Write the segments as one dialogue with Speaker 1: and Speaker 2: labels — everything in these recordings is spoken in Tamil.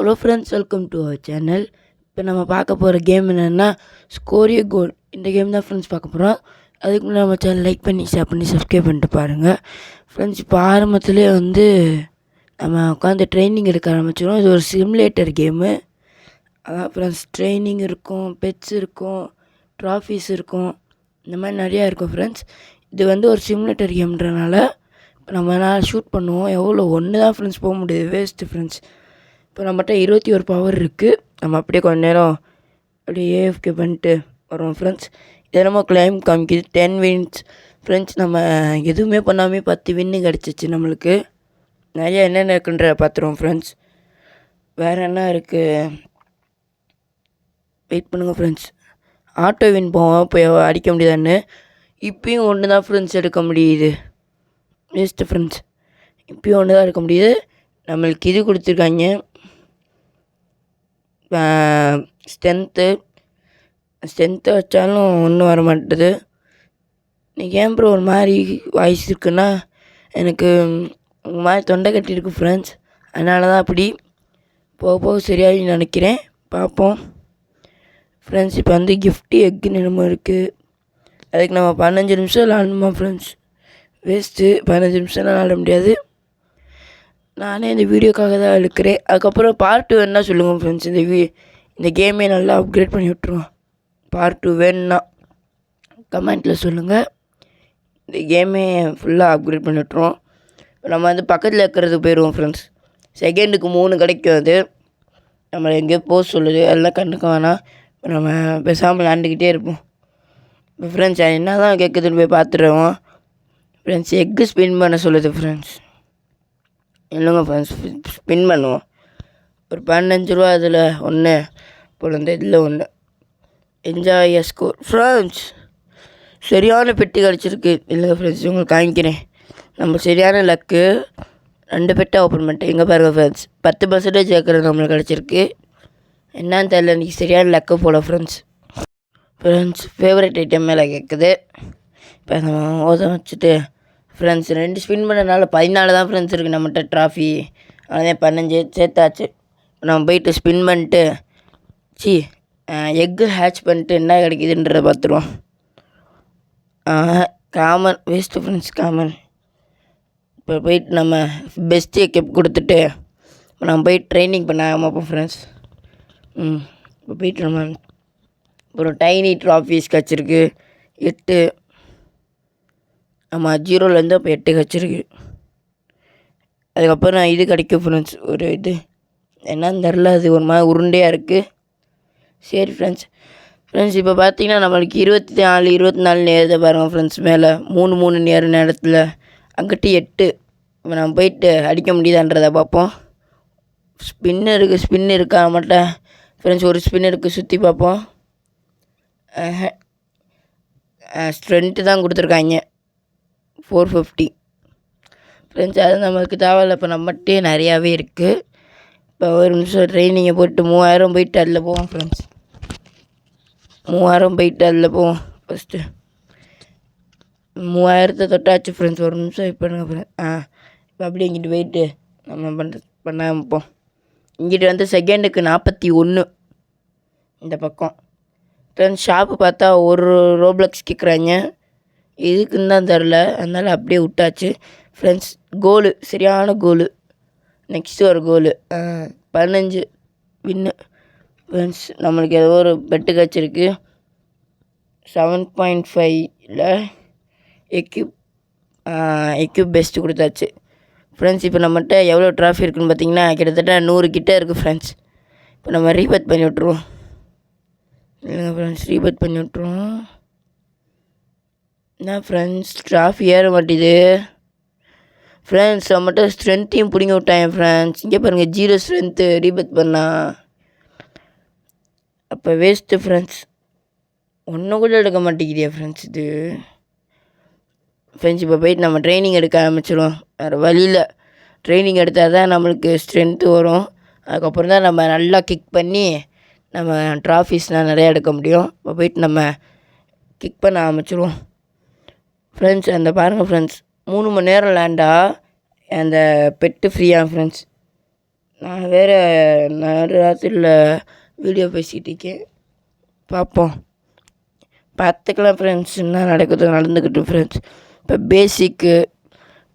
Speaker 1: Hello friends, welcome to our channel. இப்போ நம்ம பார்க்க போகிற கேம் என்னென்னா ஸ்கோர் ஏ கோல். இந்த கேம் தான் ஃப்ரெண்ட்ஸ் பார்க்க போகிறோம். அதுக்கு முன்னாடி நம்ம சேனல் லைக் பண்ணி ஷேர் பண்ணி சப்ஸ்கிரைப் பண்ணிட்டு பாருங்கள் ஃப்ரெண்ட்ஸ். இப்போ ஆரம்பத்துலேயே நம்ம உட்காந்து ட்ரைனிங் எடுக்க ஆரம்பிச்சிடும். இது ஒரு சிமுலேட்டர் கேமு. அதான் ஃப்ரெண்ட்ஸ், ட்ரைனிங் இருக்கும், பெட்ஸ் இருக்கும், ட்ராஃபீஸ் இருக்கும், இந்த மாதிரி நிறையா இருக்கும் ஃப்ரெண்ட்ஸ். இது ஒரு சிமுலேட்டர் கேம்ன்றனால இப்போ நம்மளால் ஷூட் பண்ணுவோம். எவ்வளோ ஒன்று தான் ஃப்ரெண்ட்ஸ் போக முடியுது, வேஸ்ட்டு ஃப்ரெண்ட்ஸ். இப்போ நம்மகிட்ட 21 பவர் இருக்குது. நம்ம அப்படியே கொஞ்ச நேரம் அப்படியே ஏஎஃப்கே பண்ணிட்டு வரோம் ஃப்ரெண்ட்ஸ். இதை நம்ம கிளைம் காமிக்குது 10 வின்ஸ் ஃப்ரெண்ட்ஸ். நம்ம எதுவுமே பண்ணாமே 10 வின்னு கிடச்சிச்சு நம்மளுக்கு. நிறையா என்னென்ன இருக்குன்ற பார்த்துருவோம் ஃப்ரெண்ட்ஸ். வேறு என்ன இருக்குது, வெயிட் பண்ணுங்கள் ஃப்ரெண்ட்ஸ். ஆட்டோ வின் போவோம், இப்போ அடிக்க முடியாதான்னு. இப்பயும் ஒன்று தான் ஃப்ரெண்ட்ஸ் எடுக்க முடியுது, வேஸ்ட்டு ஃப்ரெண்ட்ஸ். இப்பயும் ஒன்று தான் எடுக்க முடியுது. நம்மளுக்கு இது கொடுத்துருக்காங்க, ஸ்ட்ரென்த்தை வச்சாலும் ஒன்றும் வர மாட்டேது. இன்றைக்கி ஏன் ப்ரோ ஒரு மாதிரி வாய்ஸ் இருக்குன்னா, எனக்கு ஒரு மாதிரி தொண்டை கட்டியிருக்கு ஃப்ரெண்ட்ஸ். அதனால தான் அப்படி. போக போக சரியாகி நினைக்கிறேன், பார்ப்போம் ஃப்ரெண்ட்ஸ். இப்போ கிஃப்ட் எக்குன்னு என்னமோ இருக்குது. அதுக்கு நம்ம 15 நிமிஷம் விளாடணுமா ஃப்ரெண்ட்ஸ். வேஸ்ட்டு, 15 நிமிஷம்லாம் விளாட முடியாது. நானே இந்த வீடியோக்காக தான் எடுக்கிறேன். அதுக்கப்புறம் பார்ட் 2 வேணுன்னா சொல்லுங்கள் ஃப்ரெண்ட்ஸ். இந்த கேமே நல்லா அப்கிரேட் பண்ணி விட்ருவோம். பார்ட் 2 வேணுன்னா கமெண்ட்டில் சொல்லுங்கள். இந்த கேமே ஃபுல்லாக அப்கிரேட் பண்ணி விட்ருவோம். நம்ம பக்கத்தில் இருக்கிறதுக்கு போயிடுவோம் ஃப்ரெண்ட்ஸ். செகண்டுக்கு 3 கிடைக்கும். அது நம்மளை எங்கேயோ போக சொல்லுது, எல்லாம் கண்டுக்க வேணாம். நம்ம பேசாமல் விளாண்டுக்கிட்டே இருப்போம். இப்போ ஃப்ரெண்ட்ஸ் என்ன தான் கேட்குதுன்னு போய் பார்த்துருவோம் ஃப்ரெண்ட்ஸ். எக்கு ஸ்பின் பண்ண சொல்லுது ஃப்ரெண்ட்ஸ். இல்லைங்க ஃப்ரெண்ட்ஸ், ஸ்பின் பண்ணுவோம். ஒரு 15 ரூபா அதில் ஒன்று போல, இதில் ஒன்று. என்ஜாய் எ ஸ்கோர் ஃப்ரெண்ட்ஸ். சரியான பெட்டி கிடச்சிருக்கு. இல்லைங்க ஃப்ரெண்ட்ஸ், உங்களுக்கு காமிக்கிறேன். நம்ம சரியான லக்கு. 2 பெட்டை ஓப்பன் பண்ணிட்டேன். எங்கே பாருங்கள் ஃப்ரெண்ட்ஸ், 10% கேட்குறது நம்மளுக்கு கிடச்சிருக்கு. என்னான்னு தெரியல, இன்றைக்கி சரியான லக்கு போல ஃப்ரெண்ட்ஸ். ஃபேவரட் ஐட்டம் மேலே கேட்குது. இப்போ நம்ம ஓத வச்சுட்டு ஃப்ரெண்ட்ஸ் 2 ஸ்பின் பண்ணனால 14 தான் ஃப்ரெண்ட்ஸ் இருக்குது நம்மகிட்ட ட்ராஃபி. அதே 15 சேர்த்தாச்சு. நம்ம போயிட்டு ஸ்பின் பண்ணிட்டு எக்கு ஹேட்ச் பண்ணிட்டு என்ன கிடைக்குதுன்றதை பார்த்துருவோம். Common waste friends, common. இப்போ போயிட்டு நம்ம பெஸ்ட்டு எக்கப் கொடுத்துட்டு நம்ம போயிட்டு ட்ரைனிங் பண்ண ஆமாப்போம் ஃப்ரெண்ட்ஸ். இப்போ போயிட்டு நம்ம அப்புறம் டைனி ட்ராஃபீஸ் கிடச்சிருக்கு 8. ஆமாம், 0லேருந்து அப்போ 8 கிடச்சிருக்கு. அதுக்கப்புறம் இது கிடைக்கும் ஃப்ரெண்ட்ஸ். ஒரு இது என்னன்னு தெரில, அது ஒரு மாதிரி உருண்டையாக இருக்குது. சரி ஃப்ரெண்ட்ஸ். இப்போ பார்த்தீங்கன்னா நம்மளுக்கு 24 நேரத்தை பாருங்கள் ஃப்ரெண்ட்ஸ். மேலே 3 நேரத்தில் அங்கிட்டு 8. இப்போ நம்ம போயிட்டு அடிக்க முடியுதான்றதை பார்ப்போம். ஸ்பின் இருக்கா மாட்டேன் ஃப்ரெண்ட்ஸ். ஒரு ஸ்பின் இருக்குது, சுற்றி பார்ப்போம். ஸ்ட்ரென்த்து தான் கொடுத்துருக்காங்க 450 ஃப்ரெண்ட்ஸ். அது நம்மளுக்கு தேவையில்ல. இப்போ நம்மகிட்டே நிறையாவே இருக்குது. இப்போ ஒரு நிமிஷம் ட்ரைனிங்கை போட்டு 3000 போயிட்டு அதில் போவோம் ஃப்ரெண்ட்ஸ். 3000 போயிட்டு அதில் போவோம். ஃபஸ்ட்டு 3000 தொட்டாச்சு ஃப்ரெண்ட்ஸ். ஒரு நிமிஷம் இப்போ பண்ணுங்க ஃப்ரெண்ட்ஸ். இப்போ அப்படியே இங்கிட்டு போயிட்டு நம்ம பண்ண ஆரம்பிப்போம். இங்கிட்டு செகண்டுக்கு 41 இந்த பக்கம் ஃப்ரெண்ட்ஸ். ஷாப்பு பார்த்தா ஒரு ரோப்ளக்ஸ் கேட்குறாங்க, இதுக்குன்னு தான் தெரில. அதனால் அப்படியே விட்டாச்சு ஃப்ரெண்ட்ஸ். கோலு, சரியான கோலு. நெக்ஸ்ட்டு ஒரு கோலு 15 வின்னு ஃப்ரெண்ட்ஸ். நம்மளுக்கு ஏதோ ஒரு பெட்டு கிடச்சிருக்கு 7.5ல் எக்யூப் பெஸ்ட்டு கொடுத்தாச்சு ஃப்ரெண்ட்ஸ். இப்போ நம்மகிட்ட எவ்வளோ ட்ராஃபி இருக்குதுன்னு பார்த்தீங்கன்னா கிட்டத்தட்ட 100 கிட்டே இருக்குது ஃப்ரெண்ட்ஸ். இப்போ நம்ம ரீபத் பண்ணி விட்ருவோம். இல்லைங்க ஃப்ரெண்ட்ஸ், ரீபத் பண்ணி விட்ருவோம். என்ன ஃப்ரெண்ட்ஸ், ட்ராஃபி ஏற மாட்டேது ஃப்ரெண்ட்ஸ். நம்மகிட்ட ஸ்ட்ரென்த்தையும் பிடிங்கி விட்டாங்க ஃப்ரெண்ட்ஸ். இங்கே பாருங்கள், 0 ஸ்ட்ரென்த்து ரீபத் பண்ணா. அப்போ வேஸ்ட்டு ஃப்ரெண்ட்ஸ். ஒன்றும் கூட எடுக்க மாட்டேங்குதியா ஃப்ரெண்ட்ஸ் இது ஃப்ரெண்ட்ஸ். இப்போ போயிட்டு நம்ம ட்ரைனிங் எடுக்க ஆரம்பிச்சிடுவோம். வேறு வழியில் ட்ரைனிங் எடுத்தால் தான் நம்மளுக்கு ஸ்ட்ரென்த்து வரும். அதுக்கப்புறம் தான் நம்ம நல்லா கிக் பண்ணி நம்ம ட்ராஃபீஸ்லாம் நிறையா எடுக்க முடியும். இப்போ போயிட்டு நம்ம கிக் பண்ண ஆரம்பிச்சிடுவோம் ஃப்ரெண்ட்ஸ். பாருங்கள் ஃப்ரெண்ட்ஸ், 3 மணி நேரம் விளாண்டா அந்த பெட்டு ஃப்ரீயாக ஃப்ரெண்ட்ஸ். நான் வேறு ராத்திரியில் வீடியோ பேசிகிட்டு இருக்கேன். பார்ப்போம், பார்த்துக்கலாம் ஃப்ரெண்ட்ஸ். என்ன நடக்குது நடந்துக்கிட்டு ஃப்ரெண்ட்ஸ். இப்போ பேசிக்கு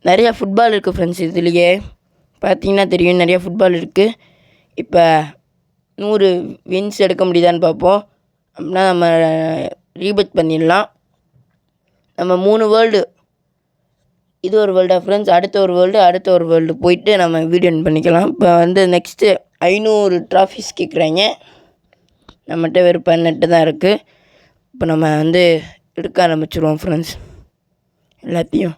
Speaker 1: நிறையா ஃபுட்பால் இருக்குது ஃப்ரெண்ட்ஸ். இதுலேயே பார்த்தீங்கன்னா தெரியும், நிறையா ஃபுட்பால் இருக்குது. இப்போ 100 வின்ஸ் எடுக்க முடியுதான்னு பார்ப்போம். அப்படின்னா நம்ம ரீபெட் பண்ணிடலாம். நம்ம 3 வேர்ல்டு, இது ஒரு வேர்ல்டா ஃப்ரெண்ட்ஸ், அடுத்த ஒரு வேர்ல்டு போயிட்டு நம்ம வீடியோ பண்ணிக்கலாம். இப்போ வந்து நெக்ஸ்ட்டு 500 ட்ராஃபிஸ் கேட்குறாங்க. நம்மகிட்ட வெறும் 18 தான் இருக்குது. இப்போ நம்ம வந்து எடுக்க ஆரம்பிச்சிடுவோம் ஃப்ரெண்ட்ஸ் எல்லாத்தையும்.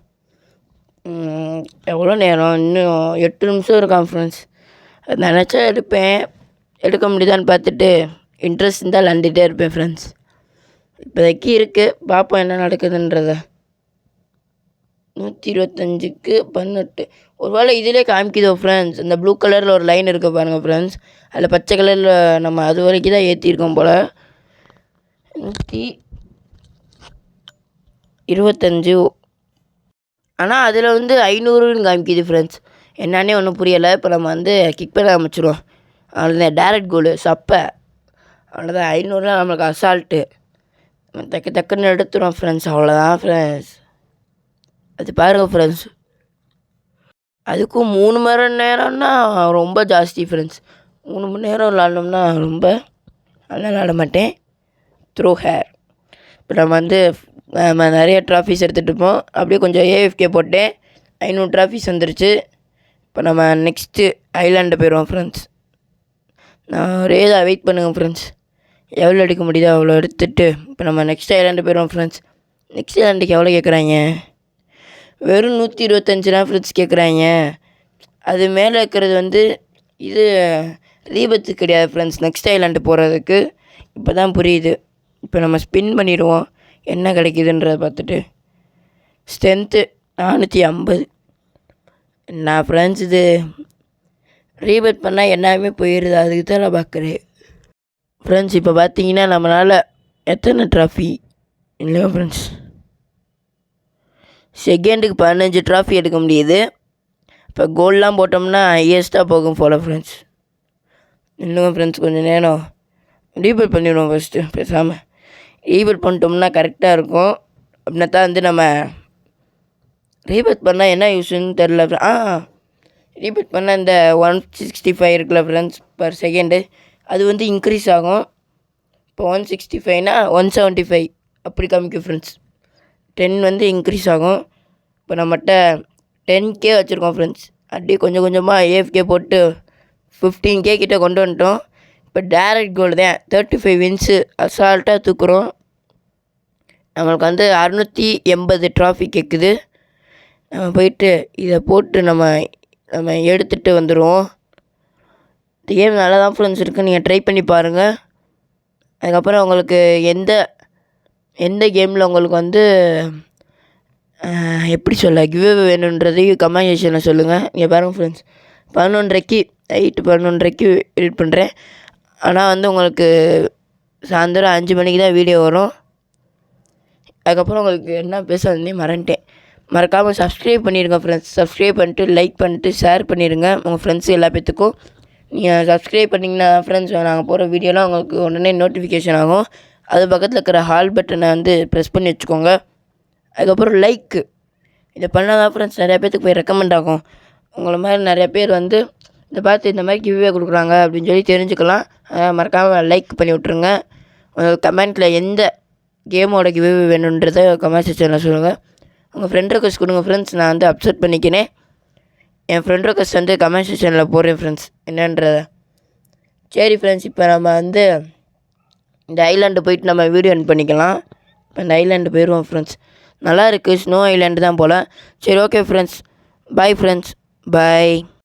Speaker 1: எவ்வளோ நேரம்? இன்னும் 8 நிமிஷம் இருக்கான் ஃப்ரெண்ட்ஸ். அது நினச்சா எடுப்பேன், எடுக்க முடியுதான்னு பார்த்துட்டு இன்ட்ரெஸ்ட் இருந்தால் விளாண்டுட்டே இருப்பேன் ஃப்ரெண்ட்ஸ். இப்போதைக்கு இருக்குது, பார்ப்போம் என்ன நடக்குதுன்றத. 125க்கு 18. ஒரு வேளை இதிலே காமிக்குதோ ஃப்ரெண்ட்ஸ். அந்த ப்ளூ கலரில் ஒரு லைன் இருக்க பாருங்கள் ஃப்ரெண்ட்ஸ். அதில் பச்சை கலரில் நம்ம அது வரைக்கும் தான் ஏற்றிருக்கோம் போல். 125. ஆனால் அதில் வந்து 500ன்னு காமிக்குது ஃப்ரெண்ட்ஸ். என்னான்னே ஒன்றும் புரியலை. இப்போ நம்ம வந்து கிக் பண்ண ஆரம்பிச்சிடுவோம். அவ்வளோதான், டேரக்ட் கோலு சப்பை. அவ்வளோதான், 500லாம் நம்மளுக்கு அசால்ட்டு. டக்குன்னு எடுத்துரும் ஃப்ரெண்ட்ஸ். அவ்வளோதான் ஃப்ரெண்ட்ஸ். அது பாருங்கள் ஃப்ரெண்ட்ஸ், அதுக்கும் 3 மணி நேரம்னா ரொம்ப ஜாஸ்தி ஃப்ரெண்ட்ஸ். 3 மணி நேரம் விளாட்னோம்னா ரொம்ப நல்லா விளாட மாட்டேன். Throw hair. இப்போ நம்ம வந்து நம்ம நிறைய ட்ராஃபிஸ் எடுத்துகிட்டு இருப்போம். அப்படியே கொஞ்சம் ஏஎஃப்கே போட்டேன், 500 ட்ராஃபிஸ் வந்துருச்சு. இப்போ நம்ம நெக்ஸ்ட்டு ஐலாண்டை போயிடுவோம் ஃப்ரெண்ட்ஸ். நான் ஒரே தான் வெயிட் பண்ணுங்கள் ஃப்ரெண்ட்ஸ். எவ்வளோ எடுக்க முடியுதோ அவ்வளோ எடுத்துகிட்டு இப்போ நம்ம நெக்ஸ்ட் ஐலாண்டு போயிடுவோம் ஃப்ரெண்ட்ஸ். நெக்ஸ்ட் ஐலாண்டுக்கு எவ்வளோ கேட்குறாங்க? வெறும் 125 தான் ஃப்ரெண்ட்ஸ் கேட்குறாங்க. அது மேலே இருக்கிறது வந்து இது ரீபத்து கிடையாது ஃப்ரெண்ட்ஸ். நெக்ஸ்ட் ஐலாண்டு போகிறதுக்கு இப்போ தான் புரியுது. இப்போ நம்ம ஸ்பின் பண்ணிடுவோம், என்ன கிடைக்குதுன்றதை பார்த்துட்டு. ஸ்ட்ரென்த்து 450. நான் ஃப்ரெண்ட்ஸ் இது ரீபெட் பண்ணால் எல்லாமே போயிடுது, அதுக்கு தான் நான் பார்க்குறேன் ஃப்ரெண்ட்ஸ். இப்போ பார்த்தீங்கன்னா நம்மளால் எத்தனை ட்ராஃபி இல்லையா ஃப்ரெண்ட்ஸ், செகண்டுக்கு 15 ட்ராஃபி எடுக்க முடியுது. இப்போ கோல்லாம் போட்டோம்னா ஹையஸ்ட்டாக போகும் போல் ஃப்ரெண்ட்ஸ். இன்னும் ஃப்ரெண்ட்ஸ் கொஞ்சம் நேரம் ரீபெட் பண்ணிவிடுவோம் ஃபஸ்ட்டு. பேசாமல் ரீபெட் பண்ணிட்டோம்னா கரெக்டாக இருக்கும். அப்படின்னா தான் வந்து நம்ம ரீபெட் பண்ணால் என்ன யூஸ்ன்னு தெரில. ரீபெட் பண்ணால் இந்த 165 இருக்குல்ல ஃப்ரெண்ட்ஸ் பர் செகண்டு, அது வந்து இன்க்ரீஸ் ஆகும். இப்போ 165னா 175 அப்படி காமிக்கும் ஃப்ரெண்ட்ஸ். 10 வந்து இன்க்ரீஸ் ஆகும். இப்போ நம்மகிட்ட 10K வச்சுருக்கோம் ஃப்ரெண்ட்ஸ். அப்படியே கொஞ்சம் கொஞ்சமாக ஏஎஃப்கே போட்டு 15K கிட்டே கொண்டு வந்துட்டோம். இப்போ டேரக்ட் கோல் தான் 35 வின்ஸு அசால்ட்டாக தூக்குறோம். நம்மளுக்கு வந்து 680 ட்ராஃபி கேட்குது. நம்ம போயிட்டு இதை போட்டு நம்ம எடுத்துகிட்டு வந்துடுவோம். இந்த கேம் நல்லா தான் ஃப்ரெண்ட்ஸ் இருக்குது, நீங்கள் ட்ரை பண்ணி பாருங்கள். அதுக்கப்புறம் உங்களுக்கு எந்த கேமில் உங்களுக்கு வந்து எப்படி சொல்ல கிவ்வே வேணுன்றதையும் கமெண்ட் செக்ஷனில் சொல்லுங்கள். இங்கே பாருங்கள் ஃப்ரெண்ட்ஸ், 11:30க்கு நைட்டு 11:30க்கு எடிட் பண்ணுறேன். ஆனால் வந்து உங்களுக்கு சாயந்தரம் 5 மணிக்கு தான் வீடியோ வரும். அதுக்கப்புறம் உங்களுக்கு என்ன பேசுறதுனே மறந்துட்டேன். மறக்காமல் சப்ஸ்கிரைப் பண்ணிடுங்க ஃப்ரெண்ட்ஸ். சப்ஸ்கிரைப் பண்ணிட்டு லைக் பண்ணிட்டு ஷேர் பண்ணிடுங்க உங்கள் ஃப்ரெண்ட்ஸு எல்லா பேத்துக்கும். நீங்கள் சப்ஸ்கிரைப் பண்ணிங்கன்னா ஃப்ரெண்ட்ஸ் நாங்கள் போகிற வீடியோலாம் உங்களுக்கு உடனே நோட்டிஃபிகேஷன் ஆகும். அது பக்கத்தில் இருக்கிற ஹால் பட்டனை வந்து ப்ரெஸ் பண்ணி வச்சுக்கோங்க. அதுக்கப்புறம் லைக்கு இதை பண்ணால் தான் ஃப்ரெண்ட்ஸ் நிறையா பேத்துக்கு போய் ரெக்கமெண்ட் ஆகும். உங்களை மாதிரி நிறையா பேர் வந்து இதை பார்த்து இந்த மாதிரி கிவ்வே கொடுக்குறாங்க அப்படின்னு சொல்லி தெரிஞ்சுக்கலாம். மறக்காமல் லைக் பண்ணி விட்ருங்க. கமெண்ட்டில் எந்த கேமோட கிவ்வே வேணுன்றதை கமெண்ட் செக்ஷனில் சொல்லுங்கள். உங்கள் ஃப்ரெண்ட் ரெக்வஸ்ட் கொடுங்க ஃப்ரெண்ட்ஸ், நான் வந்து அப்செட் பண்ணிக்கினேன். என் ஃப்ரெண்ட் ரெக்வஸ்ட் வந்து கமெண்ட் செக்ஷனில் போடுறேன் ஃப்ரெண்ட்ஸ் என்னன்றதை. சரி ஃப்ரெண்ட்ஸ், இப்போ நம்ம வந்து இந்த ஐலாண்டு போயிட்டு நம்ம வீடியோ எண்ட் பண்ணிக்கலாம். இப்போ இந்த ஐலாண்டு போயிடுவோம் ஃப்ரெண்ட்ஸ். நல்லா இருக்குது, ஸ்னோ ஐலாண்டு தான் போல். சரி ஓகே ஃப்ரெண்ட்ஸ், பாய் ஃப்ரெண்ட்ஸ், பாய்.